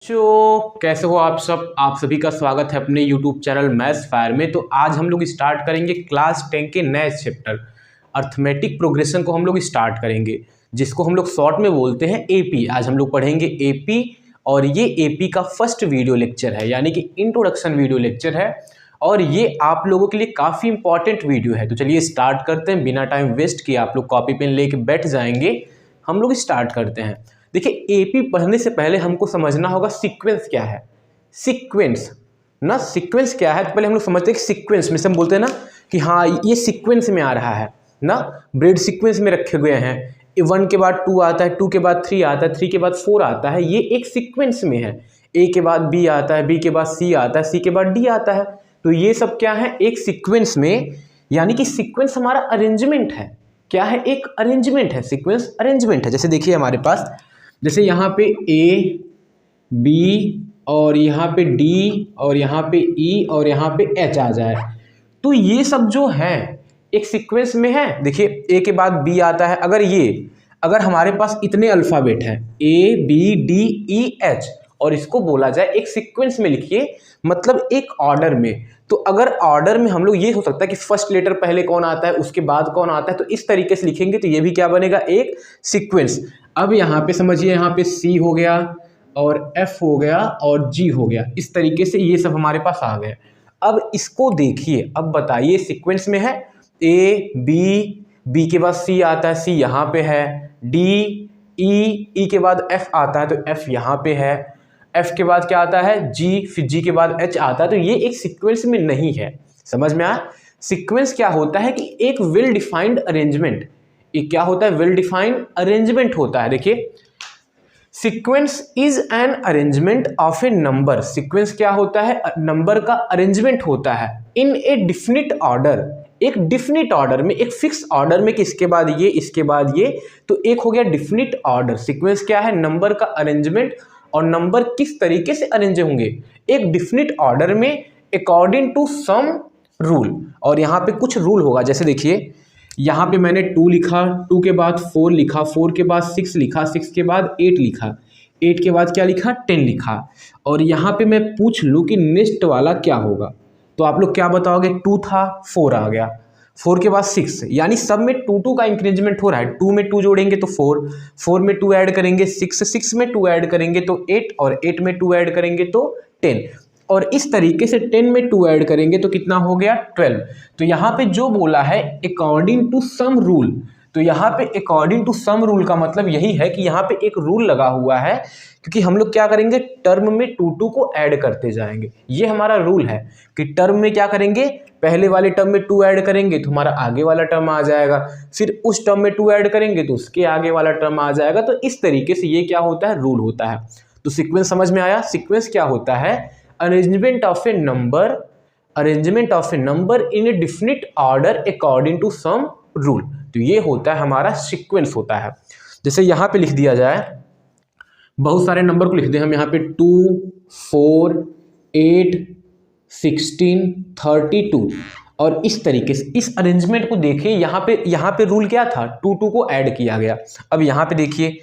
कैसे हो आप सब। आप सभी का स्वागत है अपने YouTube चैनल मैथ्स फायर में। तो आज हम लोग स्टार्ट करेंगे क्लास 10 के नए चैप्टर अर्थमेटिक प्रोग्रेशन को हम लोग स्टार्ट करेंगे, जिसको हम लोग शॉर्ट में बोलते हैं AP। आज हम लोग पढ़ेंगे AP और ये AP का फर्स्ट वीडियो लेक्चर है, यानी कि इंट्रोडक्शन वीडियो लेक्चर है और ये आप लोगों के लिए काफ़ी इंपॉर्टेंट वीडियो है। तो चलिए स्टार्ट करते हैं, बिना टाइम वेस्ट किए आप लोग कॉपी पेन लेके बैठ जाएंगे। हम लोग स्टार्ट करते हैं। देखिए एपी पढ़ने से पहले हमको समझना होगा सीक्वेंस क्या है। सीक्वेंस ना, सीक्वेंस क्या है तो पहले हम लोग समझते हैं कि सीक्वेंस में से हम बोलते हैं ना कि हाँ ये सीक्वेंस में आ रहा है ना, ब्रेड सीक्वेंस में रखे हुए हैं। 1 के बाद 2 आता है, 2 के बाद 3 आता है, 3 के बाद 4 आता है, ये एक सीक्वेंस में है। A के बाद B आता है, B के बाद C आता है, C के बाद D आता है। तो ये सब क्या है, एक सीक्वेंस में, यानी कि सीक्वेंस हमारा अरेंजमेंट है। क्या है, एक अरेंजमेंट है, सीक्वेंस अरेंजमेंट है। जैसे देखिए हमारे पास, जैसे यहाँ पे A B और यहाँ पे D और यहाँ पे E और यहाँ पे H आ जाए, तो ये सब जो है एक सीक्वेंस में है। देखिए A के बाद B आता है, अगर हमारे पास इतने अल्फ़ाबेट हैं A B D E H और इसको बोला जाए एक सीक्वेंस में लिखिए, मतलब एक ऑर्डर में। तो अगर ऑर्डर में हम लोग, ये हो सकता है कि फर्स्ट लेटर पहले कौन आता है उसके बाद कौन आता है, तो इस तरीके से लिखेंगे तो ये भी क्या बनेगा, एक सीक्वेंस। अब यहाँ पे समझिए, यहाँ पे C हो गया और F हो गया और G हो गया, इस तरीके से ये सब हमारे पास आ गए। अब इसको देखिए, अब बताइए सीक्वेंस में है A B के बाद C आता है, C यहाँ पे है, D E के बाद F आता है तो F यहाँ पे है, F के बाद क्या आता है G, फिर G के बाद H आता है, तो ये एक सीक्वेंस में नहीं है। समझ में आया। सीक्वेंस क्या होता है कि एक वेल डिफाइंड अरेंजमेंट, एक क्या होता है, वेल डिफाइंड अरेंजमेंट होता है। देखिए sequence is an arrangement of a number. Sequence क्या होता है, नंबर का अरेंजमेंट होता है इन ए डिफिनिट ऑर्डर, एक डिफिनिट ऑर्डर में, एक फिक्स ऑर्डर में कि इसके बाद ये, इसके बाद ये, तो एक हो गया डिफिनिट ऑर्डर। सीक्वेंस क्या है, नंबर का अरेंजमेंट, और नंबर किस तरीके से अरेंज होंगे, एक डिफिनिट ऑर्डर में अकॉर्डिंग टू सम रूल। और यहाँ पे कुछ रूल होगा, जैसे देखिए यहाँ पे मैंने 2 लिखा, 2 के बाद 4 लिखा, 4 के बाद 6 लिखा, 6 के बाद 8 लिखा, 8 के बाद क्या लिखा, 10 लिखा। और यहाँ पे मैं पूछ लूँ कि नेक्स्ट वाला क्या होगा, तो आप लोग क्या बताओगे, 2 था 4 आ गया, 4 के बाद 6, यानी सब में 2 का इंक्रीजमेंट हो रहा है। 2 में 2 जोड़ेंगे तो 4, 4 में 2 ऐड करेंगे 6, 6 में 2 ऐड करेंगे तो 8, और 8 में 2 ऐड करेंगे तो 10, और इस तरीके से 10 में 2 ऐड करेंगे तो कितना हो गया, 12। तो यहाँ पे जो बोला है अकॉर्डिंग टू सम रूल, तो यहाँ पे अकॉर्डिंग टू सम रूल का मतलब यही है कि यहाँ पे एक रूल लगा हुआ है, क्योंकि हम लोग क्या करेंगे, टर्म में 2 को ऐड करते जाएंगे। ये हमारा रूल है कि टर्म में क्या करेंगे, पहले वाले टर्म में 2 ऐड करेंगे तो हमारा आगे वाला टर्म आ जाएगा, फिर उस टर्म में 2 ऐड करेंगे तो उसके आगे वाला टर्म आ जाएगा। तो इस तरीके से ये क्या होता है, रूल होता है। तो सीक्वेंस समझ में आया। सीक्वेंस क्या होता है, arrangement of a number, arrangement of a number in a definite order according to some rule. तो ये होता है हमारा सीक्वेंस होता है। जैसे यहाँ पे लिख दिया जाए, बहुत सारे नंबर को लिख दें हम यहाँ पे 2 4 8 16 32, और इस तरीके से इस अरेंजमेंट को देखिए। यहाँ पे रूल क्या था, 2 को ऐड किया गया। अब यहाँ पे देखिए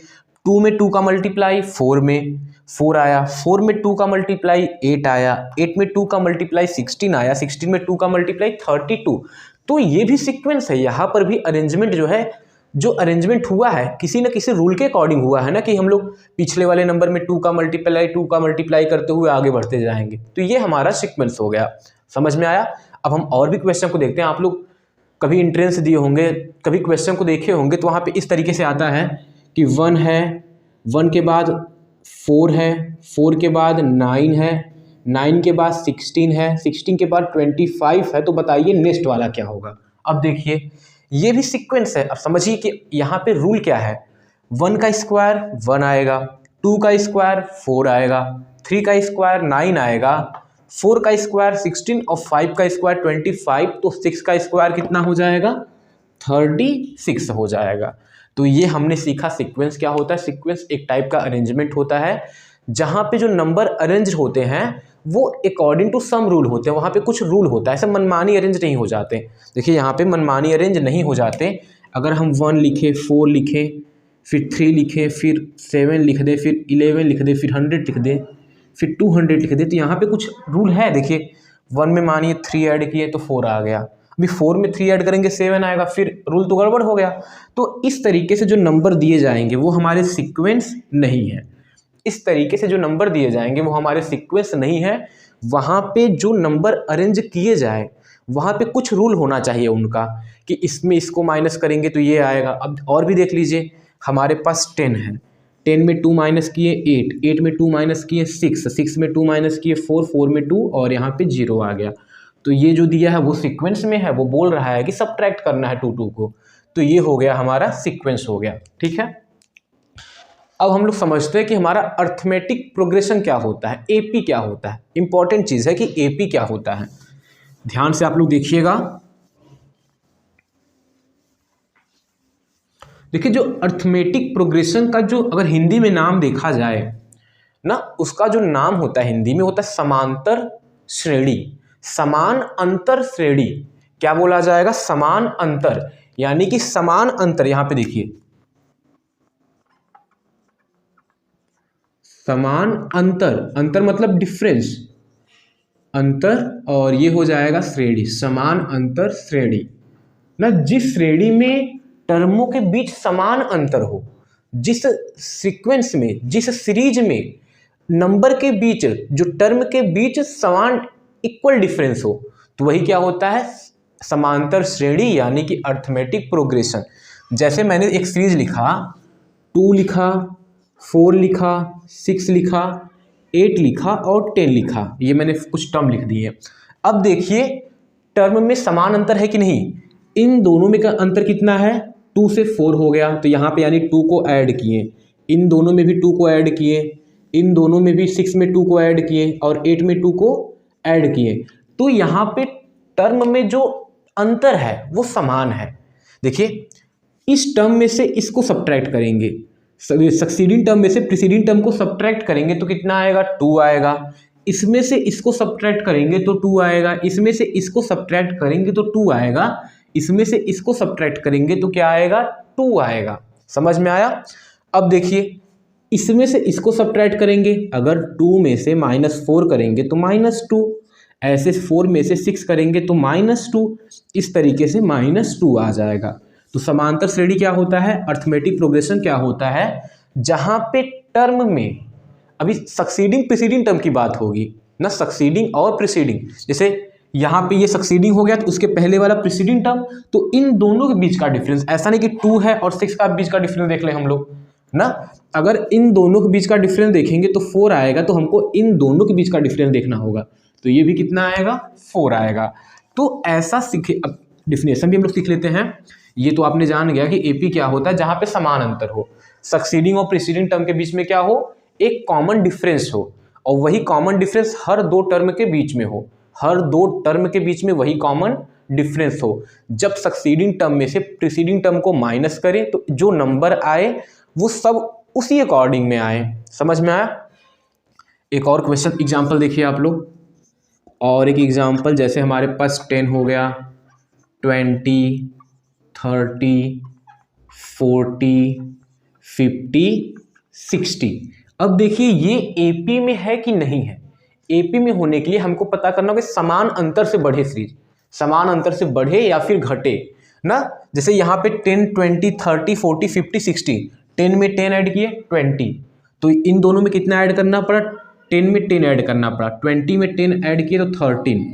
2 में 2 का मल्टीप्लाई 4 में 4 आया, 4 में 2 का मल्टीप्लाई 8 आया, 8 में 2 का मल्टीप्लाई 16 आया, 16 में 2 का मल्टीप्लाई 32। तो ये भी सीक्वेंस है। यहाँ पर भी अरेंजमेंट जो है, जो अरेंजमेंट हुआ है किसी न किसी रूल के अकॉर्डिंग हुआ है ना, कि हम लोग पिछले वाले नंबर में 2 का मल्टीप्लाई करते हुए आगे बढ़ते जाएंगे। तो ये हमारा सीक्वेंस हो गया। समझ में आया। अब हम और भी क्वेश्चन को देखते हैं। आप लोग कभी एंट्रेंस दिए होंगे, कभी क्वेश्चन को देखे होंगे, तो वहाँ पे इस तरीके से आता है कि 1 है, 1 के बाद 4 है, 4 के बाद 9 है, 9 के बाद 16 है, 16 के बाद 25 है। तो बताइए नेक्स्ट वाला क्या होगा। अब देखिए ये भी सीक्वेंस है। अब समझिए कि यहाँ पे रूल क्या है, 1 का स्क्वायर 1 आएगा, 2 का स्क्वायर 4 आएगा, 3 का स्क्वायर 9 आएगा, 4 का स्क्वायर 16 और 5 का स्क्वायर 25, तो 6 का स्क्वायर कितना हो जाएगा, 36 हो जाएगा। तो ये हमने सीखा सीक्वेंस क्या होता है। सीक्वेंस एक टाइप का अरेंजमेंट होता है जहाँ पे जो नंबर अरेंज होते हैं वो अकॉर्डिंग टू सम रूल होते हैं। वहाँ पे कुछ रूल होता है, ऐसे मनमानी अरेंज नहीं हो जाते। देखिए यहाँ पे मनमानी अरेंज नहीं हो जाते। अगर हम 1 लिखे, 4 लिखे, फिर 3 लिखे, फिर 7 लिख दे, फिर 11 लिख दे, फिर 100 लिख दे, फिर 200 लिख दे, तो यहाँ पे कुछ रूल है। देखिए 1 में मानिए 3 ऐड किए तो 4 आ गया, अभी 4 में 3 ऐड करेंगे 7 आएगा, फिर रूल तो गड़बड़ हो गया। तो इस तरीके से जो नंबर दिए जाएंगे वो हमारे सीक्वेंस नहीं है। इस तरीके से जो नंबर दिए जाएंगे वो हमारे सीक्वेंस नहीं है। वहाँ पे जो नंबर अरेंज किए जाए वहाँ पे कुछ रूल होना चाहिए उनका, कि इसमें इसको माइनस करेंगे तो ये आएगा। अब और भी देख लीजिए, हमारे पास 10 है, 10 में 2 माइनस किए 8, 8 में 2 माइनस किए 6, 6 में 2 माइनस किए 4, 4 में 2 और यहाँ पे 0 आ गया। तो ये जो दिया है वो सीक्वेंस में है, वो बोल रहा है कि सब्ट्रैक्ट करना है 2 2 को, तो ये हो गया हमारा सीक्वेंस हो गया। ठीक है, अब हम लोग समझते हैं कि हमारा अर्थमेटिक प्रोग्रेशन क्या होता है, एपी क्या होता है। इंपॉर्टेंट चीज़ है कि एपी क्या होता है, ध्यान से आप लोग देखिएगा। देखिए जो अर्थमेटिक प्रोग्रेशन का जो अगर हिंदी में नाम देखा जाए ना, उसका जो नाम होता है हिंदी में होता है समांतर श्रेणी, समान अंतर श्रेणी। क्या बोला जाएगा, समान अंतर, यानी कि समान अंतर। यहां पे देखिए समान अंतर, अंतर मतलब डिफरेंस, अंतर, और ये हो जाएगा श्रेणी, समान अंतर श्रेणी ना। जिस श्रेणी में टर्मों के बीच समान अंतर हो, जिस सीक्वेंस में, जिस सीरीज में नंबर के बीच, जो टर्म के बीच समान इक्वल डिफरेंस हो, तो वही क्या होता है, समांतर श्रेणी, यानी कि अर्थमेटिक प्रोग्रेशन। जैसे मैंने एक सीरीज लिखा, 2 लिखा, 4 लिखा, 6 लिखा, 8 लिखा और 10 लिखा, ये मैंने कुछ टर्म लिख दिए। अब देखिए टर्म में समान अंतर है कि नहीं, इन दोनों में का अंतर कितना है, 2 से 4 हो गया, तो यहाँ पे यानी 2 को ऐड किए, इन दोनों में भी 2 को ऐड किए, इन दोनों में भी 6 में 2 को ऐड किए और 8 में 2 को ऐड किए, तो यहाँ पे टर्म में जो अंतर है वो समान है। देखिए इस टर्म में से इसको सब्ट्रैक्ट करेंगे, सक्सीडिंग टर्म में से प्रीसीडिंग टर्म को सब्ट्रैक्ट करेंगे तो कितना आएगा, 2 आएगा। इसमें से इसको सब्ट्रैक्ट करेंगे तो 2 आएगा, इसमें से इसको सब्ट्रैक्ट करेंगे तो 2 आएगा, इसमें से इसको सब्ट्रैक्ट करेंगे तो क्या आएगा, 2 आएगा। समझ में आया। अब देखिए इसमें से इसको सब्ट्रैक्ट करेंगे, अगर 2 में से -4 करेंगे तो -2, ऐसे 4 में से 6 करेंगे तो -2, इस तरीके से -2 आ जाएगा। तो समांतर श्रेणी क्या होता है, अर्थमेटिक प्रोग्रेशन क्या होता है, जहां पे टर्म में, अभी सक्सीडिंग प्रीसीडिंग टर्म की बात होगी ना, सक्सीडिंग और प्रीसीडिंग, जैसे यहाँ पे ये सक्सीडिंग हो गया तो उसके पहले वाला प्रीसीडिंग टर्म, तो इन दोनों के बीच का डिफरेंस, ऐसा नहीं कि 2 है और 6 का बीच का डिफरेंस देख लें हम लोग ना, अगर इन दोनों के बीच का डिफरेंस देखेंगे तो 4 आएगा, तो हमको इन दोनों के बीच का डिफरेंस देखना होगा, तो ये भी कितना आएगा, 4 आएगा। तो ऐसा सीखे, अब डिफिनेशन भी हम लोग सीख लेते हैं। ये तो आपने जान गया कि एपी क्या होता है, जहां पे समान अंतर हो, सक्सीडिंग और प्रीसीडिंग टर्म के बीच में क्या हो, एक कॉमन डिफरेंस हो, और वही कॉमन डिफरेंस हर 2 टर्म के बीच में हो, हर 2 टर्म के बीच में वही कॉमन डिफरेंस हो। जब सक्सीडिंग टर्म में से प्रीसीडिंग टर्म को माइनस करें तो जो नंबर आए वो सब उसी अकॉर्डिंग में आए। समझ में आया। एक और क्वेश्चन एग्जांपल देखिए आप लोग, और एक एग्जांपल, जैसे हमारे पास 10 हो गया, 20, 30, 40, 50, 60। अब देखिए ये एपी में है कि नहीं है। एपी में होने के लिए हमको पता करना होगा समान अंतर से बढ़े सीरीज, समान अंतर से बढ़े या फिर घटे ना। जैसे यहाँ पे 10, 20, 30, 40, 50, 60, 10 में 10 ऐड किए 20, तो इन दोनों में कितना ऐड करना पड़ा, 10 में 10 ऐड करना पड़ा, 20 में 10 ऐड किए तो 13,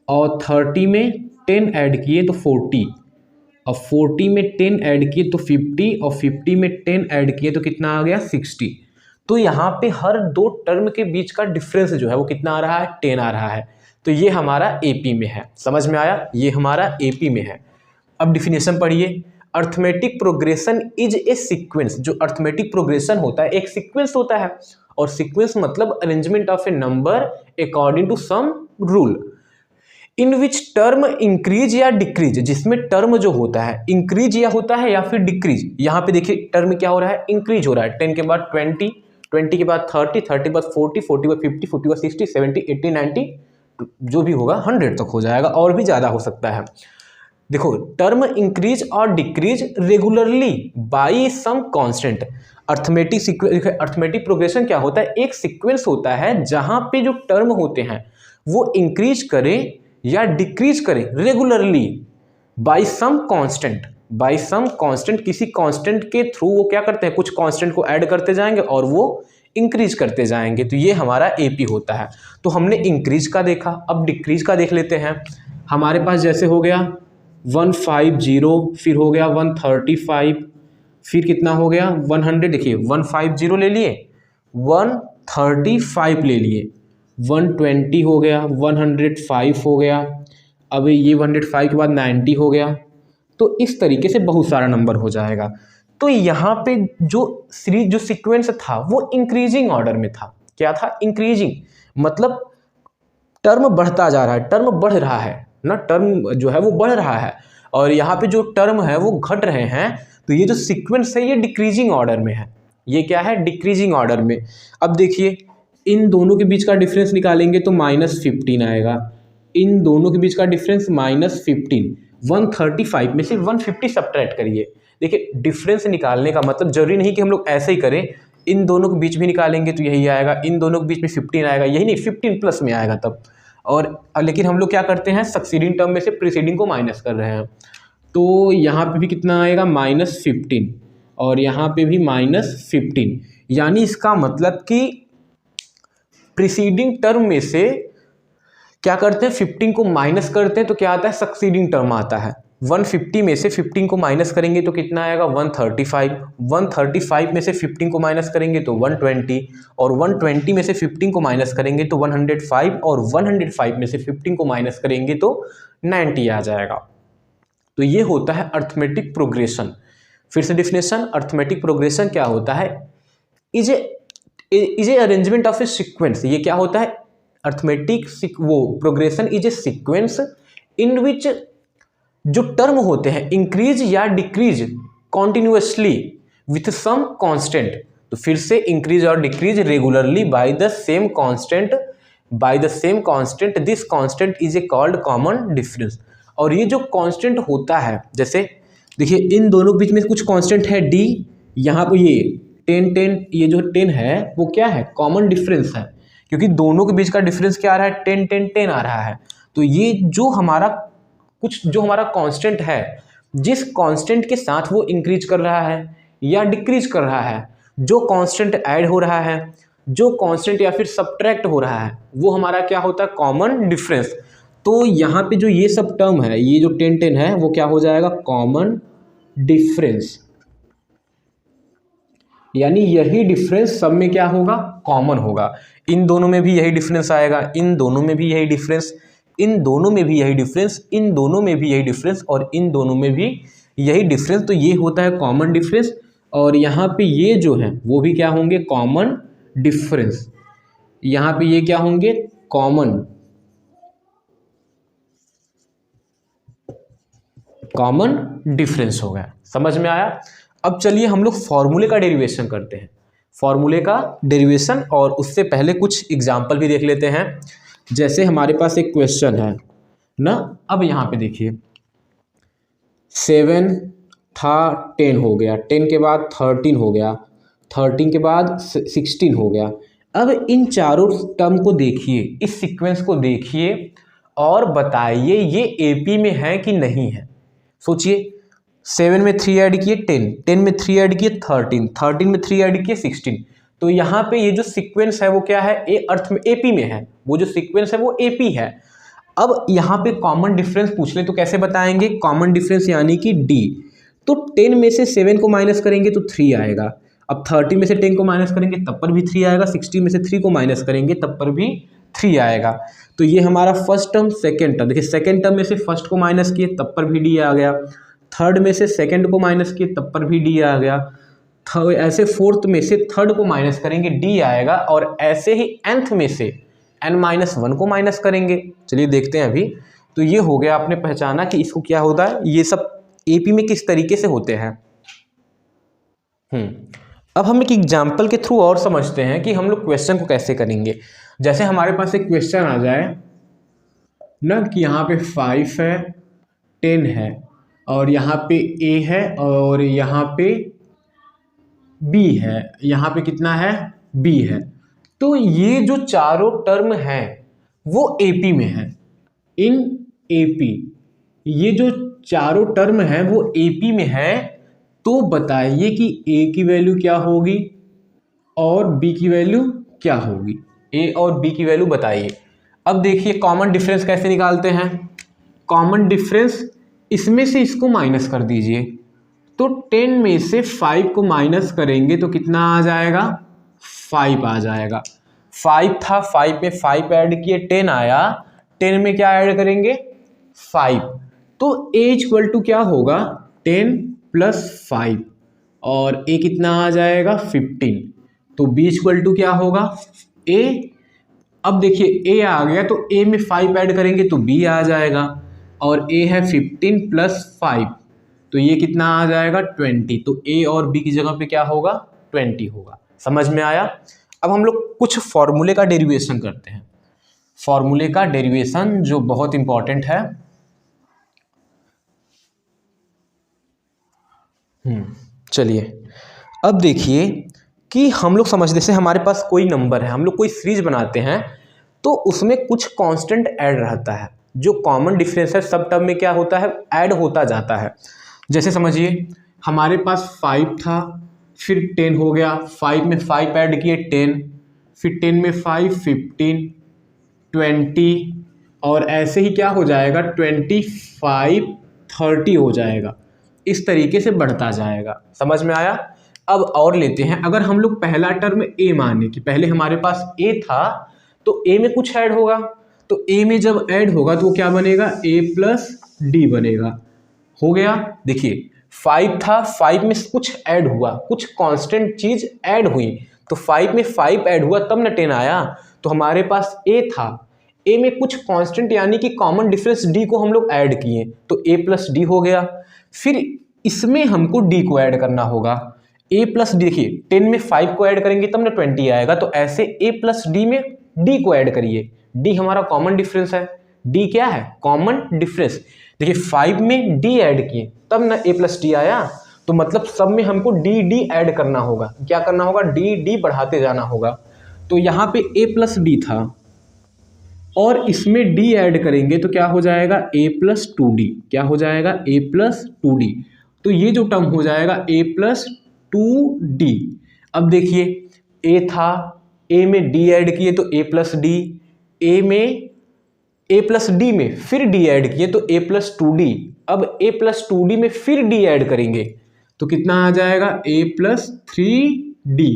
और 30 में 10 ऐड किए तो 40, और 40 में 10 ऐड किए तो 50, और 50 में 10 ऐड किए तो कितना आ गया, 60। तो यहाँ पे हर 2 टर्म के बीच का डिफरेंस जो है वो कितना आ रहा है, 10 आ रहा है। तो ये हमारा एपी में है। समझ में आया, ये हमारा एपी में है। अब डिफिनेशन पढ़िए, arithmetic progression is a sequence. जो अर्थमेटिक प्रोग्रेशन होता है एक सीक्वेंस होता है, और सीक्वेंस मतलब arrangement of a number according to some rule, in which term increase या डिक्रीज, जिसमें टर्म जो होता है इंक्रीज या होता है या फिर डिक्रीज। यहाँ पे देखिए टर्म क्या हो रहा है, इंक्रीज हो रहा है। 10 के बाद 20, 20 के बाद 30, 30 के बाद 40, 40 के बाद 50, 40 के बाद 60, 70, 80, 90, जो भी होगा 100 तक हो जाएगा, और भी ज़्यादा हो सकता है। देखो टर्म इंक्रीज और decrease regularly by some constant. Arithmetic progression क्या होता है, एक सीक्वेंस होता है जहां पे जो टर्म होते हैं वो इंक्रीज करें या डिक्रीज करें रेगुलरली बाय सम कांस्टेंट, किसी कांस्टेंट के थ्रू वो क्या करते हैं, कुछ कांस्टेंट को ऐड करते जाएंगे और वो इंक्रीज करते जाएंगे। तो ये हमारा एपी होता है। तो हमने इंक्रीज का देखा, अब डिक्रीज का देख लेते हैं। हमारे पास जैसे हो गया 150, फिर हो गया 135, फिर कितना हो गया 100, देखिए 150 ले लिए, 135 ले लिए, 120 हो गया, 105 हो गया, अब ये 105 के बाद 90 हो गया। तो इस तरीके से बहुत सारा नंबर हो जाएगा। तो यहाँ पे जो सीक्वेंस था वो इंक्रीजिंग ऑर्डर में था। क्या था, इंक्रीजिंग, मतलब टर्म बढ़ता जा रहा है, टर्म बढ़ रहा है ना, टर्म जो है वो बढ़ रहा है, और यहाँ पे जो टर्म है वो घट रहे हैं। तो ये जो सीक्वेंस है ये डिक्रीजिंग ऑर्डर में है। ये क्या है, डिक्रीजिंग ऑर्डर में। अब देखिए इन दोनों के बीच का डिफरेंस निकालेंगे तो -15 आएगा। इन दोनों के बीच का डिफरेंस -15, 135 में से 150 सब्ट्रैक्ट करिए। देखिए डिफरेंस निकालने का मतलब जरूरी नहीं कि हम लोग ऐसे ही करें, इन दोनों के बीच भी निकालेंगे तो यही आएगा, इन दोनों के बीच में 15 आएगा, यही नहीं 15 प्लस में आएगा तब। और लेकिन हम लोग क्या करते हैं, सक्सीडिंग टर्म में से प्रीसीडिंग को माइनस कर रहे हैं। तो यहाँ पे भी कितना आएगा, -15, और यहाँ पे भी -15। यानी इसका मतलब कि प्रीसीडिंग टर्म में से क्या करते हैं, 15 को माइनस करते हैं तो क्या आता है, सक्सीडिंग टर्म आता है। 150 में से 15 को माइनस करेंगे तो कितना आएगा, 135, 135 में से 15 को माइनस करेंगे तो 120, और 120 में से 15 को माइनस करेंगे तो 105, और 105 में से 15 को माइनस करेंगे तो 90 आ जाएगा। तो ये होता है अर्थमेटिक प्रोग्रेशन। फिर से डिफिनेशन, अर्थमेटिक प्रोग्रेशन क्या होता है, is a arrangement of a sequence. ये क्या होता है, arithmetic progression is a sequence in which जो टर्म होते हैं इंक्रीज या decrease continuously with some constant. तो फिर से इंक्रीज और decrease regularly by the same constant, this constant is a called common difference. और ये जो कांस्टेंट होता है, जैसे देखिए इन दोनों के बीच में कुछ कांस्टेंट है d, यहाँ पर ये 10, ये जो 10 है वो क्या है, कॉमन डिफरेंस है, क्योंकि दोनों के बीच का डिफरेंस क्या आ रहा है, 10 आ रहा है। तो ये जो हमारा कांस्टेंट है, जिस कांस्टेंट के साथ वो इंक्रीज कर रहा है या डिक्रीज कर रहा है, जो कांस्टेंट ऐड हो रहा है, जो कांस्टेंट या फिर सब्ट्रैक्ट हो रहा है, वो हमारा क्या होता है, कॉमन डिफरेंस। तो यहाँ पे जो ये सब टर्म है, ये जो 10 है वो क्या हो जाएगा, कॉमन डिफरेंस। यानी यही डिफरेंस सब में क्या होगा, कॉमन होगा। इन दोनों में भी यही डिफरेंस आएगा, इन दोनों में भी यही डिफरेंस, इन दोनों में भी यही डिफरेंस, इन दोनों में भी यही डिफरेंस, और इन दोनों में भी यही डिफरेंस। तो ये होता है कॉमन डिफरेंस। और यहाँ पे ये जो है वो भी क्या होंगे, कॉमन डिफरेंस। यहाँ पे ये क्या होंगे, कॉमन डिफरेंस हो गया। समझ में आया। अब चलिए हम लोग फॉर्मूले का डेरिवेशन करते हैं, फॉर्मूले का डेरिवेशन, और उससे पहले कुछ एग्जाम्पल भी देख लेते हैं। जैसे हमारे पास एक क्वेश्चन है ना, अब यहाँ पे देखिए 7 था, 10 हो गया, 10 के बाद 13 हो गया, 13 के बाद 16 हो गया। अब इन चारों टर्म को देखिए, इस सीक्वेंस को देखिए और बताइए ये एपी में है कि नहीं है। सोचिए, 7 में 3 ऐड किए 10, 10 में 3 ऐड किए 13, 13 में 3 ऐड किए 16। तो यहाँ पे ये जो सीक्वेंस है वो क्या है, ए अर्थ में एपी में है, वो जो सीक्वेंस है वो एपी है। अब यहाँ पे कॉमन डिफरेंस पूछ ले तो कैसे बताएंगे, कॉमन डिफरेंस यानी कि डी। तो 10 में से 7 को माइनस करेंगे तो 3 आएगा। अब 30 में से 10 को माइनस करेंगे तब पर भी 3 आएगा, 60 में से 3 को माइनस करेंगे तब पर भी 3 आएगा। तो ये हमारा फर्स्ट टर्म, सेकेंड टर्म। देखिए सेकेंड टर्म में से फर्स्ट को माइनस किए तब पर भी डी आ गया, थर्ड में से सेकेंड को माइनस किए तब पर भी डी आ गया, ऐसे फोर्थ में से थर्ड को माइनस करेंगे डी आएगा, और ऐसे ही nth में से n-1 को माइनस करेंगे। चलिए देखते हैं अभी। तो ये हो गया, आपने पहचाना कि इसको क्या होता है, ये सब एपी में किस तरीके से होते हैं। अब हम एक एग्जाम्पल के थ्रू और समझते हैं कि हम लोग क्वेश्चन को कैसे करेंगे। जैसे हमारे पास एक क्वेश्चन आ जाए ना कि यहाँ पे 5 है, 10 है, और यहाँ पे a है, और यहाँ पे बी है, यहाँ पे कितना है, बी है। तो ये जो चारों टर्म है वो एपी में है, इन एपी, ये जो चारों टर्म है वो एपी में है। तो बताइए कि ए की वैल्यू क्या होगी और बी की वैल्यू क्या होगी, ए और बी की वैल्यू बताइए। अब देखिए कॉमन डिफरेंस कैसे निकालते हैं। कॉमन डिफरेंस, इसमें से इसको माइनस कर दीजिए, तो 10 में से 5 को माइनस करेंगे तो कितना आ जाएगा, 5 आ जाएगा। 5 था, 5 में 5 ऐड किए 10 आया, 10 में क्या ऐड करेंगे, 5। तो a इक्वल टू क्या होगा, 10 + 5 और a कितना आ जाएगा, 15। तो b इक्वल टू क्या होगा, a। अब देखिए a आ गया तो a में 5 ऐड करेंगे तो b आ जाएगा, और a है 15 + 5, तो ये कितना आ जाएगा, 20। तो a और b की जगह पे क्या होगा, 20 होगा। समझ में आया। अब हम लोग कुछ फॉर्मूले का डेरिवेशन करते हैं, फॉर्मूले का डेरिवेशन जो बहुत इंपॉर्टेंट है। चलिए अब देखिए कि हम लोग समझ, जैसे हमारे पास कोई नंबर है, हम लोग कोई सीरीज बनाते हैं तो उसमें कुछ कांस्टेंट ऐड रहता है, जो कॉमन डिफरेंस है सब टर्म में क्या होता है, ऐड होता जाता है। जैसे समझिए हमारे पास 5 था, फिर 10 हो गया, 5 में 5 ऐड किए 10, फिर 10 में 5 15 20, और ऐसे ही क्या हो जाएगा, 25 30 हो जाएगा। इस तरीके से बढ़ता जाएगा। समझ में आया। अब और लेते हैं, अगर हम लोग पहला टर्म ए माने कि पहले हमारे पास ए था तो ए में कुछ ऐड होगा, तो ए में जब ऐड होगा तो वो क्या बनेगा, a + d बनेगा। हो गया। देखिए 5 था, 5 में कुछ ऐड हुआ, कुछ कांस्टेंट चीज ऐड हुई, तो 5 में 5 ऐड हुआ तब न 10 आया। तो हमारे पास a था, a में कुछ कांस्टेंट यानी कि कॉमन डिफरेंस d को हम लोग ऐड किए तो a + d हो गया। फिर इसमें हमको d को ऐड करना होगा, a + d। देखिए 10 में 5 को ऐड करेंगे तब ना 20 आएगा, तो ऐसे a + d में d को ऐड करिए। d हमारा कॉमन डिफरेंस है, d क्या है, कॉमन डिफरेंस। देखिए 5 में d ऐड किए तब ना a + d आया, तो मतलब सब में हमको d ऐड करना होगा। क्या करना होगा, d बढ़ाते जाना होगा। तो यहाँ पे a + d था और इसमें d ऐड करेंगे तो क्या हो जाएगा, a + 2d। क्या हो जाएगा, a + 2d। तो ये जो टर्म हो जाएगा a + 2d। अब देखिए a था, a में d ऐड किए तो a + d, a + d में फिर d ऐड किए तो a + 2d। अब a + 2d में फिर d ऐड करेंगे तो कितना आ जाएगा, a + 3d,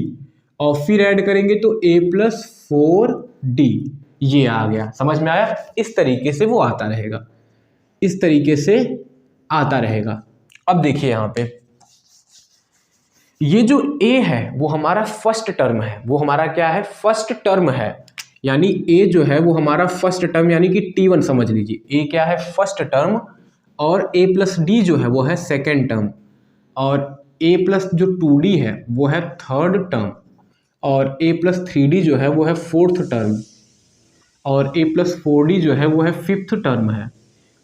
और फिर ऐड करेंगे तो a + 4d। ये आ गया। समझ में आया। इस तरीके से वो आता रहेगा, इस तरीके से आता रहेगा। अब देखिए यहाँ पे ये जो a है वो हमारा फर्स्ट टर्म है, वो हमारा क्या है, फर्स्ट टर्म है। यानी a जो है वो हमारा फर्स्ट टर्म यानी कि t1 समझ लीजिए। a क्या है, फर्स्ट टर्म, और a + d जो है वो है सेकेंड टर्म, और a + जो 2d है वो है थर्ड टर्म, और a + 3d जो है वो है फोर्थ टर्म, और a + 4d जो है वो है फिफ्थ टर्म है।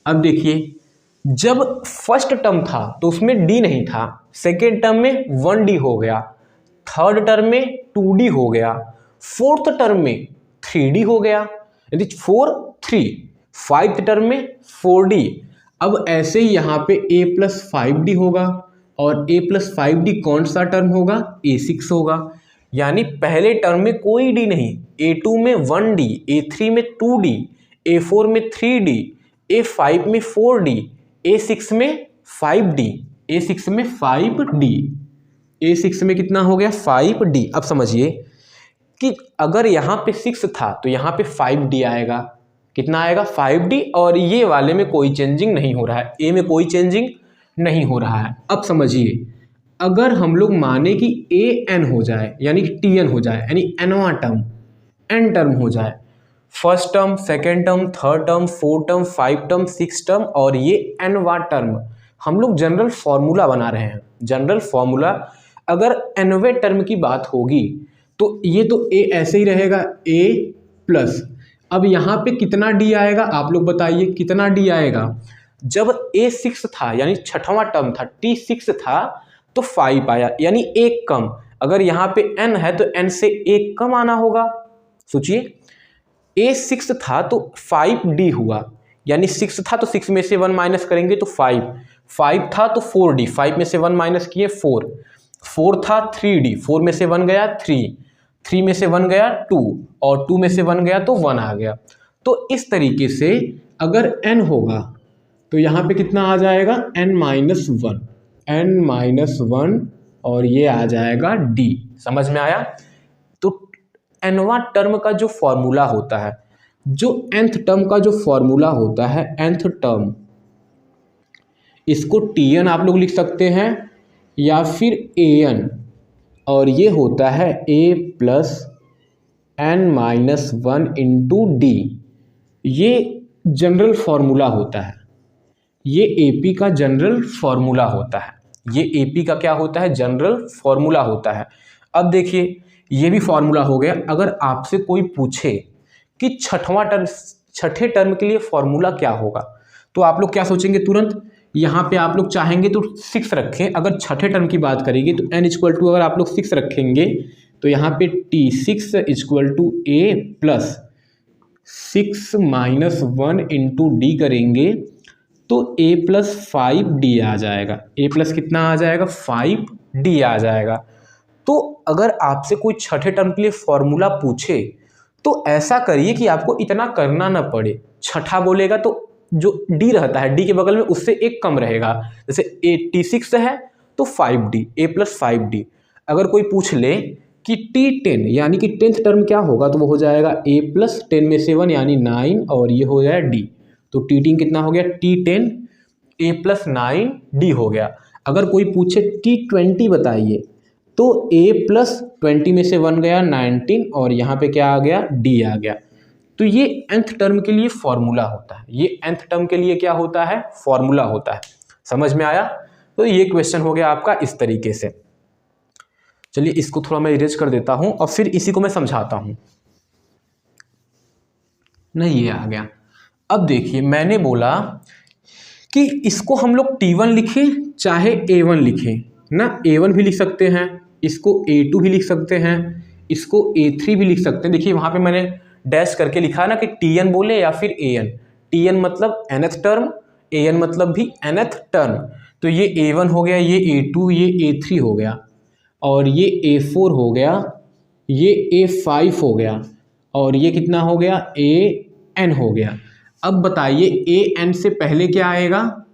अब देखिए जब फर्स्ट टर्म था तो उसमें d नहीं था, सेकेंड टर्म में 1d हो गया, थर्ड टर्म में 2d हो गया, फोर्थ टर्म में 3d हो गया, यदि 4 3, फाइव्थ टर्म में 4d। अब ऐसे ही यहाँ पे a + 5d होगा, और a + 5d कौन सा टर्म होगा, a6 होगा। यानी पहले टर्म में कोई d नहीं, a2 में 1d, a3 में 2d, a4 में 3d, a5 में 4d, a6 में 5d, a6 में 5d, a6 में कितना हो गया, 5d। अब समझिए कि अगर यहाँ पे 6 था तो यहाँ पे 5d आएगा। कितना आएगा, 5d, और ये वाले में कोई चेंजिंग नहीं हो रहा है, a में कोई चेंजिंग नहीं हो रहा है। अब समझिए अगर हम लोग माने कि an हो जाए यानी कि tn हो जाए, यानी nवां टर्म n टर्म हो जाए, first term, second term, third term, fourth term, 5 term, 6 term, और ये nवां टर्म, हम लोग जनरल फॉर्मूला बना रहे हैं। जनरल फॉर्मूला, अगर nवें टर्म की बात होगी तो ये तो a ऐसे ही रहेगा, a+। अब यहाँ पे कितना d आएगा, आप लोग बताइए कितना d आएगा। जब a6 था यानी छठवां टर्म था, t6 था तो 5 आया, यानी एक कम। अगर यहाँ पे n है तो n से एक कम आना होगा। सोचिए, a 6 था तो 5d हुआ, यानी 6 था तो 6 में से 1 माइनस करेंगे तो 5 था तो 4d, 5 में से 1 माइनस किए 4 था 3d, 4 में से 1 गया 3 में से 1 गया 2 और 2 में से 1 गया तो 1 आ गया। तो इस तरीके से अगर n होगा तो यहाँ पे कितना आ जाएगा n-1 और ये आ जाएगा d। समझ में आया? तो nवां टर्म का जो फॉर्मूला होता है, जो nth टर्म का जो फॉर्मूला होता है, nth टर्म, इसको tn आप लोग लिख सकते हैं या फिर an, और ये होता है a plus n-1 into D. ये जनरल फॉर्मूला होता है, ये AP का जनरल फॉर्मूला होता है, ये AP का क्या होता है? जनरल फॉर्मूला होता है। अब देखिए, ये भी फॉर्मूला हो गया। अगर आपसे कोई पूछे कि छठे टर्म के लिए फॉर्मूला क्या होगा, तो आप लोग क्या सोचेंगे? तुरंत यहाँ पे आप लोग चाहेंगे तो 6 रखें। अगर छठे टर्म की बात करेंगे तो n इक्वल टू, अगर आप लोग 6 रखेंगे तो यहाँ पे T6 equal to a plus 6 minus 1 into d करेंगे तो a प्लस 5d आ जाएगा। a प्लस कितना आ जाएगा? 5d आ जाएगा। तो अगर आपसे कोई छठे टर्म के लिए फॉर्मूला पूछे तो ऐसा करिए कि आपको इतना करना ना पड़े। छठा बोलेगा तो जो d रहता है, d के बगल में उससे एक कम रहेगा। जैसे T6 है तो 5d, a प्लस 5d। अगर कोई पूछ ले कि T10 यानी कि 10th टर्म क्या होगा, तो वो हो जाएगा a प्लस 10 में से 1 यानी 9 और ये हो जाएगा d। तो T10 कितना हो गया? T10 a प्लस 9d हो गया। अगर कोई पूछे T20 बताइए तो a प्लस 20 में से 1 गया 19 और यहाँ पे क्या आ गया? d आ गया। तो ये nth टर्म के लिए फॉर्मूला होता है, ये nth टर्म के लिए क्या होता है? फॉर्मूला होता है। समझ में आया? तो ये क्वेश्चन हो गया आपका इस तरीके से। चलिए इसको थोड़ा मैं इरेज कर देता हूँ और फिर इसी को मैं समझाता हूँ। नहीं, ये आ गया। अब देखिए, मैंने बोला कि इसको हम लोग T1 लिखें चाहे A1 लिखें ना, A1 भी लिख सकते हैं, इसको A2 भी लिख सकते हैं, इसको A3 भी लिख सकते हैं। देखिए वहाँ पे मैंने डैश करके लिखा ना कि TN बोले या फिर AN। TN मतलब nth टर्म, AN मतलब भी nth टर्म। तो ये A1 हो गया, ये A2, ये A3 हो गया और ये A4 हो गया, ये A5 हो गया और ये कितना हो गया? AN हो गया। अब बताइए AN से पहले क्या आएगा?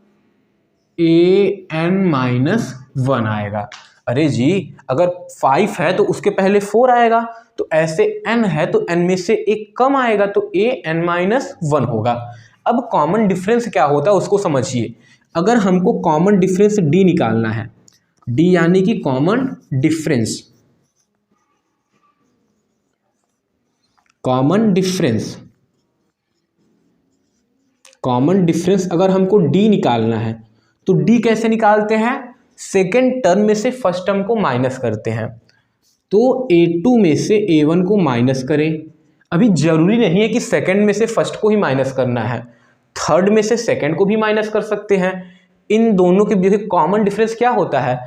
AN-1 आएगा। अरे जी, अगर 5 है तो उसके पहले 4 आएगा, तो ऐसे n है तो n में से एक कम आएगा तो AN-1 होगा। अब कॉमन डिफरेंस क्या होता है उसको समझिए। अगर हमको कॉमन डिफरेंस d निकालना है, d यानी कि कॉमन डिफरेंस, कॉमन डिफरेंस अगर हमको d निकालना है तो d कैसे निकालते हैं? सेकेंड टर्म में से फर्स्ट टर्म को माइनस करते हैं। तो A2 में से A1 को माइनस करें। अभी जरूरी नहीं है कि सेकंड में से फर्स्ट को ही माइनस करना है, थर्ड में से सेकंड को भी माइनस कर सकते हैं। इन दोनों के बीच कॉमन डिफरेंस क्या होता है?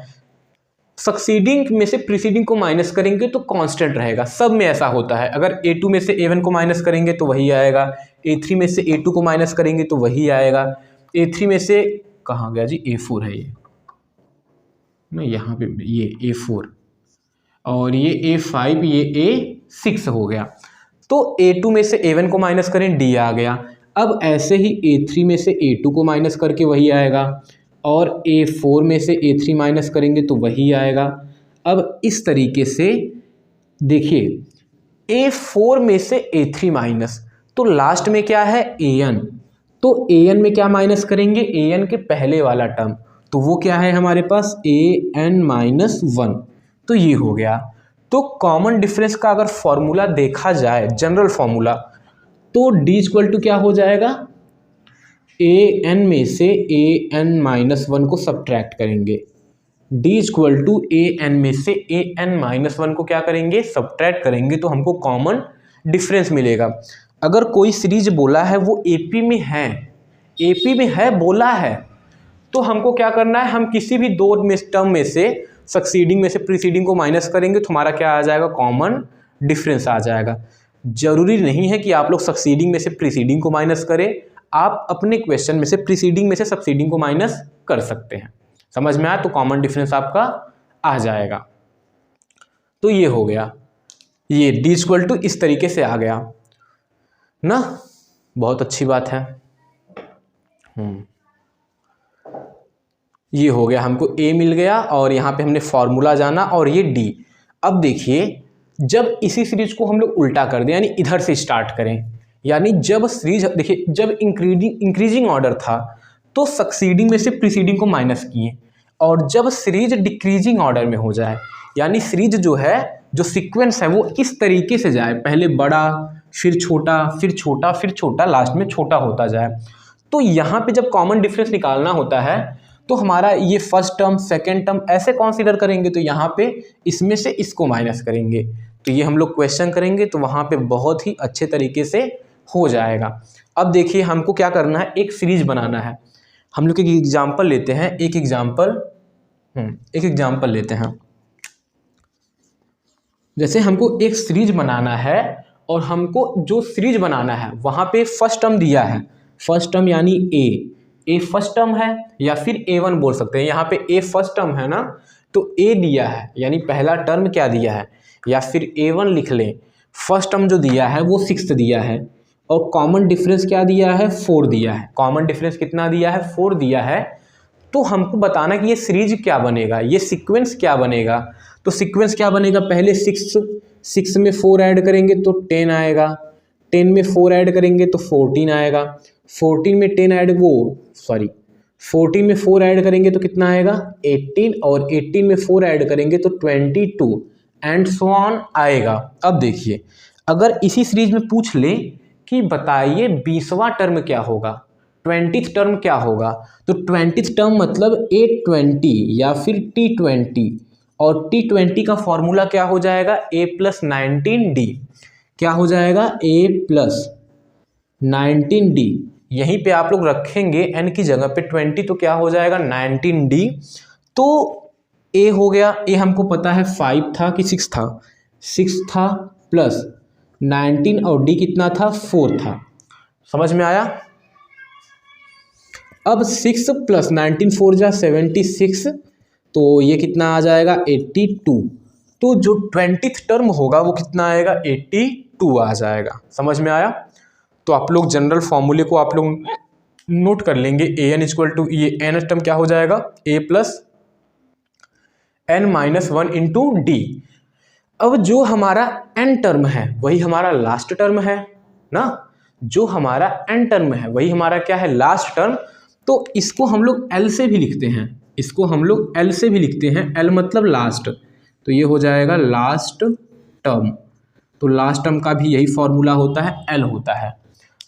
सक्सीडिंग में से प्रीसीडिंग को माइनस करेंगे तो कांस्टेंट रहेगा। सब में ऐसा होता है। अगर A2 में से A1 को माइनस करेंगे तो वही आएगा, A3 में से A2 को माइनस करेंगे तो वही आएगा, A3 में से कहाँ गया जी? A4 है ये, नहीं यहाँ पे ये A4 और ये A5, ये A6 हो गया। तो A2 में से A1 को माइनस करें, D आ गया। अब ऐसे ही A3 में से A2 को माइनस करके वही आएगा और A4 में से A3 माइनस करेंगे तो वही आएगा। अब इस तरीके से देखिए, A4 में से A3 माइनस, तो लास्ट में क्या है? AN। तो AN में क्या माइनस करेंगे? AN के पहले वाला टर्म, तो वो क्या है हमारे पास? AN-1। तो ये हो गया। तो कॉमन डिफरेंस का अगर फॉर्मूला देखा जाए, जनरल फॉर्मूला, तो D इक्वल टू क्या हो जाएगा? AN में से AN-1 को सब्ट्रैक्ट करेंगे। D इक्वल टू AN में से AN-1 को क्या करेंगे? सब्ट्रैक्ट करेंगे, तो हमको कॉमन डिफरेंस मिलेगा। अगर कोई सीरीज बोला है वो AP में है बोला है, तो हमको क्या करना है? हम किसी भी दो टर्म में से सक्सीडिंग में से प्रीसीडिंग को माइनस करेंगे तो हमारा क्या आ जाएगा, कॉमन डिफरेंस आ जाएगा। जरूरी नहीं है कि आप लोग सक्सीडिंग में से प्रीसीडिंग को माइनस करें, आप अपने क्वेश्चन में से प्रीसीडिंग में से सक्सीडिंग को माइनस कर सकते हैं। समझ में आया, तो कॉमन डिफरेंस आपका आ जाएगा। तो ये हो गया, ये डी इक्वल टू इस तरीके से आ गया ना, बहुत अच्छी बात है। ये हो गया, हमको ए मिल गया और यहाँ पे हमने फॉर्मूला जाना और ये डी। अब देखिए, जब इसी सीरीज को हम लोग उल्टा कर दें, यानी इधर से स्टार्ट करें, यानी जब सीरीज देखिए जब इंक्रीजिंग ऑर्डर था तो सक्सीडिंग में से प्रीसीडिंग को माइनस किए, और जब सीरीज डिक्रीजिंग ऑर्डर में हो जाए, यानी सीरीज जो है, जो सीक्वेंस है वो इस तरीके से जाए, पहले बड़ा फिर छोटा फिर छोटा फिर छोटा, लास्ट में छोटा होता जाए, तो यहाँ पे जब कॉमन डिफरेंस निकालना होता है तो हमारा ये फर्स्ट टर्म सेकेंड टर्म ऐसे कंसीडर करेंगे, तो यहाँ पे इसमें से इसको माइनस करेंगे, तो ये हम लोग क्वेश्चन करेंगे तो वहाँ पे बहुत ही अच्छे तरीके से हो जाएगा। अब देखिए हमको क्या करना है, एक सीरीज बनाना है। हम लोग एक एग्जाम्पल लेते हैं, एक एग्जाम्पल लेते हैं। जैसे हमको एक सीरीज बनाना है और हमको जो सीरीज बनाना है वहाँ पे फर्स्ट टर्म दिया है, फर्स्ट टर्म यानी ए फर्स्ट टर्म है या फिर A1 बोल सकते हैं। यहाँ पे ए फर्स्ट टर्म है ना, तो ए दिया है यानी पहला टर्म क्या दिया है, या फिर A1 लिख लें। फर्स्ट टर्म जो दिया है वो 6 दिया है और कॉमन डिफरेंस क्या दिया है, 4 दिया है। कॉमन डिफरेंस कितना दिया है, 4 दिया है। तो हमको बताना कि ये सीरीज क्या बनेगा, ये सीक्वेंस क्या बनेगा। तो सीक्वेंस क्या बनेगा, पहले 6 में 4 ऐड करेंगे तो 10 आएगा, 10 में 4 ऐड करेंगे तो 14 आएगा, 14 में 4 ऐड करेंगे तो कितना आएगा, 18, और 18 में 4 ऐड करेंगे तो 22 एंड सो ऑन आएगा। अब देखिए, अगर इसी सीरीज में पूछ ले कि बताइए 20वां टर्म क्या होगा, 20th टर्म क्या होगा, तो 20th टर्म मतलब A20 या फिर T20, और T20 का फॉर्मूला क्या हो जाएगा, A+19D। क्या हो जाएगा, A+19D। यहीं पे आप लोग रखेंगे n की जगह पे 20, तो क्या हो जाएगा 19D। तो A हो गया, A हमको पता है 5 था कि 6 था, 6 था प्लस 19 और D कितना था, 4 था। समझ में आया। अब 6 + 19 4 जा 76, तो ये कितना आ जाएगा 82। तो जो 20th टर्म होगा वो कितना आएगा, 82 आ जाएगा। समझ में आया। तो आप लोग जनरल फॉर्मूले को आप लोग नोट कर लेंगे, an = ये n टर्म क्या हो जाएगा, A+n-1 इंटू डी। अब जो हमारा n टर्म है वही हमारा लास्ट टर्म है ना, जो हमारा n टर्म है वही हमारा क्या है, लास्ट टर्म। तो इसको हम लोग L से भी लिखते हैं, इसको हम लोग L से भी लिखते हैं, L मतलब लास्ट, तो ये हो जाएगा लास्ट टर्म। तो लास्ट टर्म का भी यही फॉर्मूला होता है, L होता है।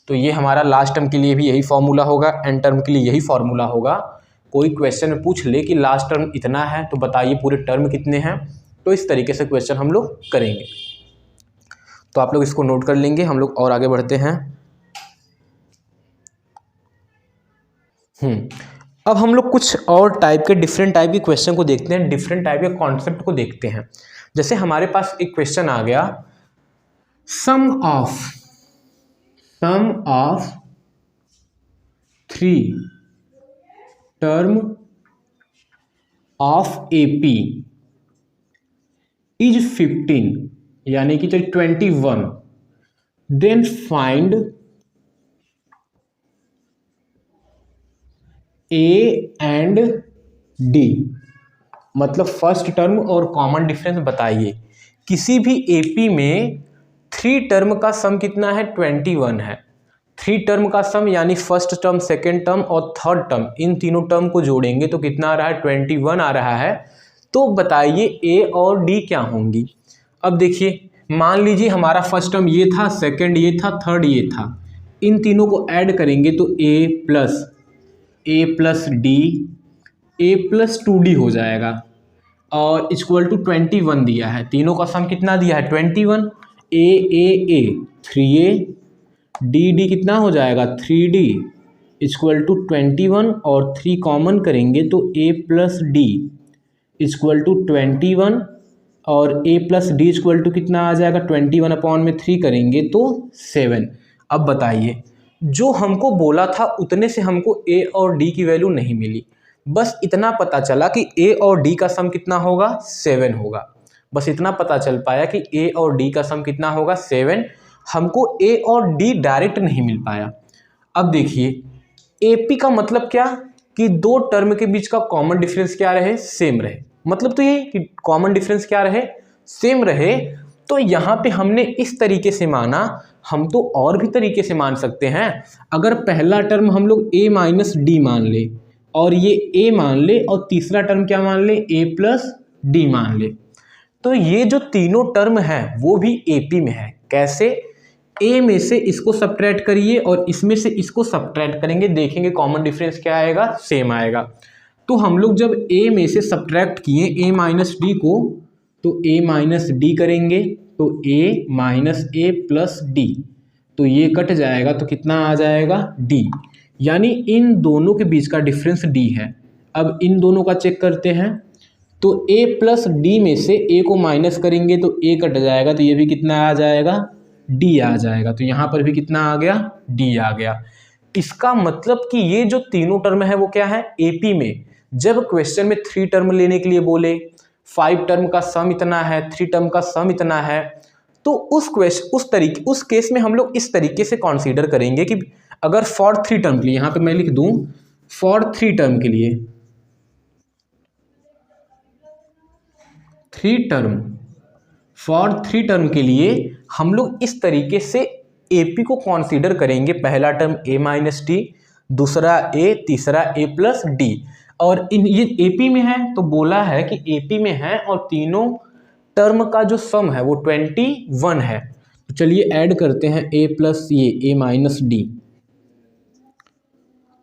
तो ये हमारा लास्ट टर्म के लिए भी यही फॉर्मूला होगा, एन टर्म के लिए यही फॉर्मूला होगा। कोई क्वेश्चन में पूछ ले कि लास्ट टर्म इतना है तो बताइए पूरे टर्म कितने हैं, तो इस तरीके से क्वेश्चन हम लोग करेंगे। तो आप लोग इसको नोट कर लेंगे, हम लोग और आगे बढ़ते हैं। अब हम लोग कुछ और टाइप के डिफरेंट टाइप के क्वेश्चन को देखते हैं, डिफरेंट टाइप के कॉन्सेप्ट को देखते हैं। जैसे हमारे पास एक क्वेश्चन आ गया, sum of 3 term of AP is 15, यानी कि 21, then find A and D। मतलब फर्स्ट टर्म और कॉमन डिफरेंस बताइए। किसी भी AP में 3 टर्म का सम कितना है, 21 है। 3 टर्म का सम यानी फर्स्ट टर्म, सेकेंड टर्म और थर्ड टर्म, इन तीनों टर्म को जोड़ेंगे तो कितना आ रहा है, 21 आ रहा है। तो बताइए A और D क्या होंगी। अब देखिए, मान लीजिए हमारा फर्स्ट टर्म ये था, सेकेंड ये था, थर्ड ये था, इन तीनों को ऐड करेंगे तो A + D A+2D हो जाएगा, और = 21 दिया है। तीनों का सम कितना दिया है, 21। A 3A, D कितना हो जाएगा, 3D = 21, और 3 कॉमन करेंगे तो A + D इक्वल टू 21 और a plus d equal to कितना आ जाएगा 21/3 करेंगे तो 7। अब बताइए, जो हमको बोला था उतने से हमको a और d की वैल्यू नहीं मिली, बस इतना पता चला कि a और d का सम कितना होगा 7 होगा। बस इतना पता चल पाया कि a और d का सम कितना होगा 7। हमको a और d डायरेक्ट नहीं मिल पाया। अब देखिए AP का मतलब क्या कि दो टर्म के बीच का कॉमन डिफरेंस क्या रहे, सेम रहे। मतलब तो ये कि कॉमन डिफरेंस क्या रहे, सेम रहे। तो यहाँ पे हमने इस तरीके से माना, हम तो और भी तरीके से मान सकते हैं। अगर पहला टर्म हम लोग a माइनस डी मान ले और ये a मान ले और तीसरा टर्म क्या मान ले a प्लस डी मान ले, तो ये जो तीनों टर्म है वो भी AP में है। कैसे, a में से इसको सब्ट्रैक्ट करिए और इसमें से इसको सब्ट्रैक्ट करेंगे, देखेंगे कॉमन डिफरेंस क्या आएगा, सेम आएगा। तो हम लोग जब a में से सब्ट्रैक्ट किए a माइनस डी को, तो a माइनस डी करेंगे तो a minus a plus D, तो ये कट जाएगा तो कितना आ जाएगा d, यानी इन दोनों के बीच का डिफरेंस d है। अब इन दोनों का चेक करते हैं, तो a प्लस डी में से a को माइनस करेंगे तो a कट जाएगा, तो ये भी कितना आ जाएगा, d आ जाएगा। तो यहाँ पर भी कितना आ गया, d आ गया। इसका मतलब कि ये जो तीनों टर्म है वो क्या है, AP में। जब क्वेश्चन में 3 टर्म लेने के लिए बोले, 5 टर्म का सम इतना है, 3 टर्म का सम इतना है, तो उस केस में हम लोग इस तरीके से कंसीडर करेंगे कि अगर फॉर 3 टर्म के लिए, यहाँ पे मैं लिख दूं फॉर 3 टर्म के लिए, 3 टर्म, फॉर 3 टर्म के लिए हम लोग इस तरीके से AP को कंसीडर करेंगे। पहला टर्म a माइनस डी, दूसरा a, तीसरा a प्लस डी। और ये AP में है तो बोला है कि AP में है और तीनों टर्म का जो सम है वो 21 है। तो चलिए ऐड करते हैं a प्लस ये a माइनस डी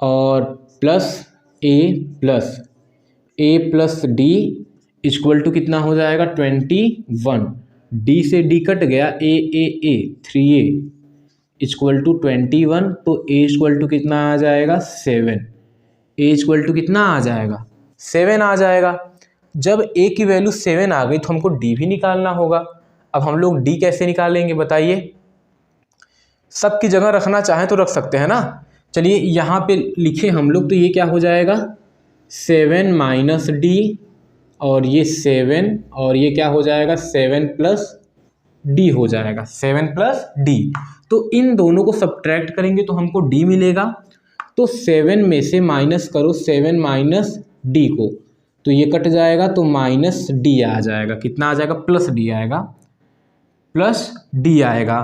और plus a plus d equal to कितना हो जाएगा 21। d से d कट गया, a 3a इक्वल टू 21, तो a इक्वल टू कितना आ जाएगा 7। a इक्वल टू कितना आ जाएगा 7 आ जाएगा। जब a की वैल्यू 7 आ गई तो हमको d भी निकालना होगा। अब हम लोग d कैसे निकालेंगे बताइए, सबकी जगह रखना चाहें तो रख सकते हैं ना। चलिए यहाँ पे लिखे हम लोग, तो ये क्या हो जाएगा 7 माइनस डी और ये 7 और ये क्या हो जाएगा 7 प्लस डी हो जाएगा, 7 प्लस डी। तो इन दोनों को सब्ट्रैक्ट करेंगे तो हमको d मिलेगा। तो 7 में से माइनस करो 7 माइनस डी को, तो ये कट जाएगा तो माइनस डी आ जाएगा। कितना आ जाएगा, प्लस डी आएगा, प्लस डी आएगा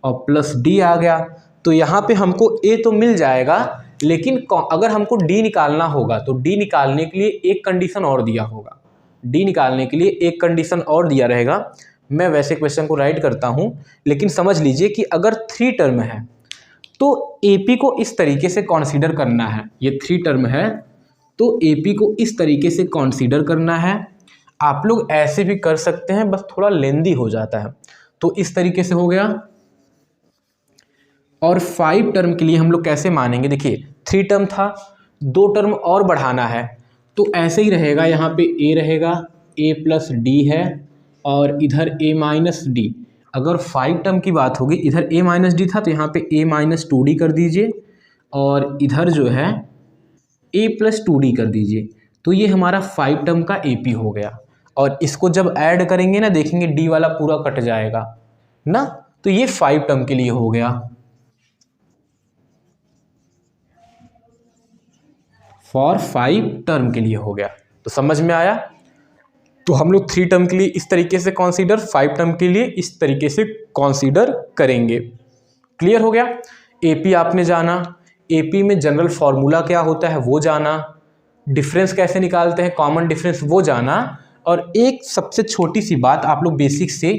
और प्लस डी आ गया। तो यहाँ पे हमको a तो मिल जाएगा, लेकिन अगर हमको d निकालना होगा तो d निकालने के लिए एक कंडीशन और दिया होगा, d निकालने के लिए एक कंडीशन और दिया रहेगा। मैं वैसे क्वेश्चन को राइट करता हूँ, लेकिन समझ लीजिए कि अगर 3 टर्म है तो AP को इस तरीके से कंसीडर करना है। ये 3 टर्म है तो AP को इस तरीके से कंसीडर करना है। आप लोग ऐसे भी कर सकते हैं, बस थोड़ा लेंदी हो जाता है। तो इस तरीके से हो गया। और 5 टर्म के लिए हम लोग कैसे मानेंगे, देखिए 3 टर्म था, 2 टर्म और बढ़ाना है तो ऐसे ही रहेगा। यहाँ पे a रहेगा, a प्लस डी है और इधर a माइनस डी। अगर 5 टर्म की बात होगी, इधर a माइनस डी था तो यहाँ पे a माइनस 2d कर दीजिए और इधर जो है a प्लस 2d कर दीजिए। तो ये हमारा 5 टर्म का AP हो गया। और इसको जब ऐड करेंगे ना, देखेंगे d वाला पूरा कट जाएगा ना, तो ये 5 टर्म के लिए हो गया। फॉर 5 टर्म के लिए हो गया। तो समझ में आया। तो हम लोग 3 टर्म के लिए इस तरीके से कंसीडर, 5 टर्म के लिए इस तरीके से कंसीडर करेंगे। क्लियर हो गया। AP आपने जाना, AP में जनरल फॉर्मूला क्या होता है वो जाना, डिफरेंस कैसे निकालते हैं कॉमन डिफरेंस वो जाना। और एक सबसे छोटी सी बात आप लोग बेसिक से,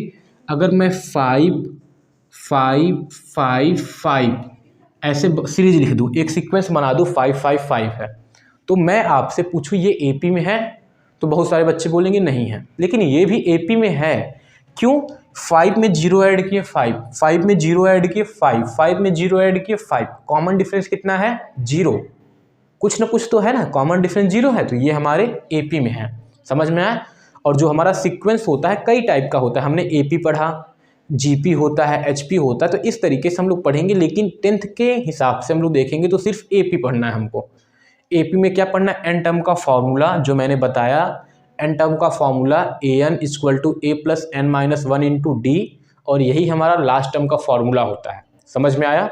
अगर मैं 5 5 5 5 ऐसे सीरीज लिख दूँ, एक सीक्वेंस बना दूँ 5 5 5 है, तो मैं आपसे पूछूँ ये AP में है, तो बहुत सारे बच्चे बोलेंगे नहीं है, लेकिन ये भी AP में है। क्यों, 5 में 0 ऐड किए 5, 5 में 0 ऐड किए 5, 5 में 0 ऐड किए 5, कॉमन डिफरेंस कितना है 0। कुछ ना कुछ तो है ना, कॉमन डिफरेंस 0 है, तो ये हमारे AP में है। समझ में आया। और जो हमारा सीक्वेंस होता है कई टाइप का होता है, हमने एपी पढ़ा, जीपी होता है, एचपी होता है, तो इस तरीके से हम लोग पढ़ेंगे। लेकिन 10th के हिसाब से हम लोग देखेंगे तो सिर्फ एपी पढ़ना है हमको। एपी में क्या पढ़ना है, एन टर्म का फॉर्मूला जो मैंने बताया, एन टर्म का formula an = a + n - 1 × d, और यही हमारा लास्ट टर्म का फॉर्मूला होता है। समझ में आया।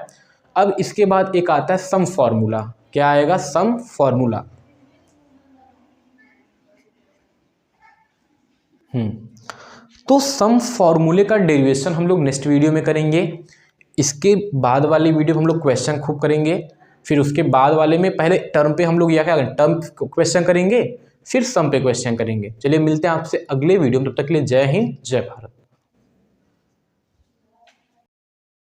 अब इसके बाद एक आता है सम फॉर्मूला। क्या आएगा, सम फॉर्मूला। तो सम फॉर्मूले का डेरिवेशन हम लोग नेक्स्ट वीडियो में करेंगे। इसके बाद वाली वीडियो हम लोग क्वेश्चन खूब करेंगे। फिर उसके बाद वाले में पहले टर्म पे हम लोग या क्या टर्म क्वेश्चन करेंगे, फिर सम पे क्वेश्चन करेंगे। चलिए मिलते हैं आपसे अगले वीडियो में, तब तक के लिए जय हिंद जय भारत।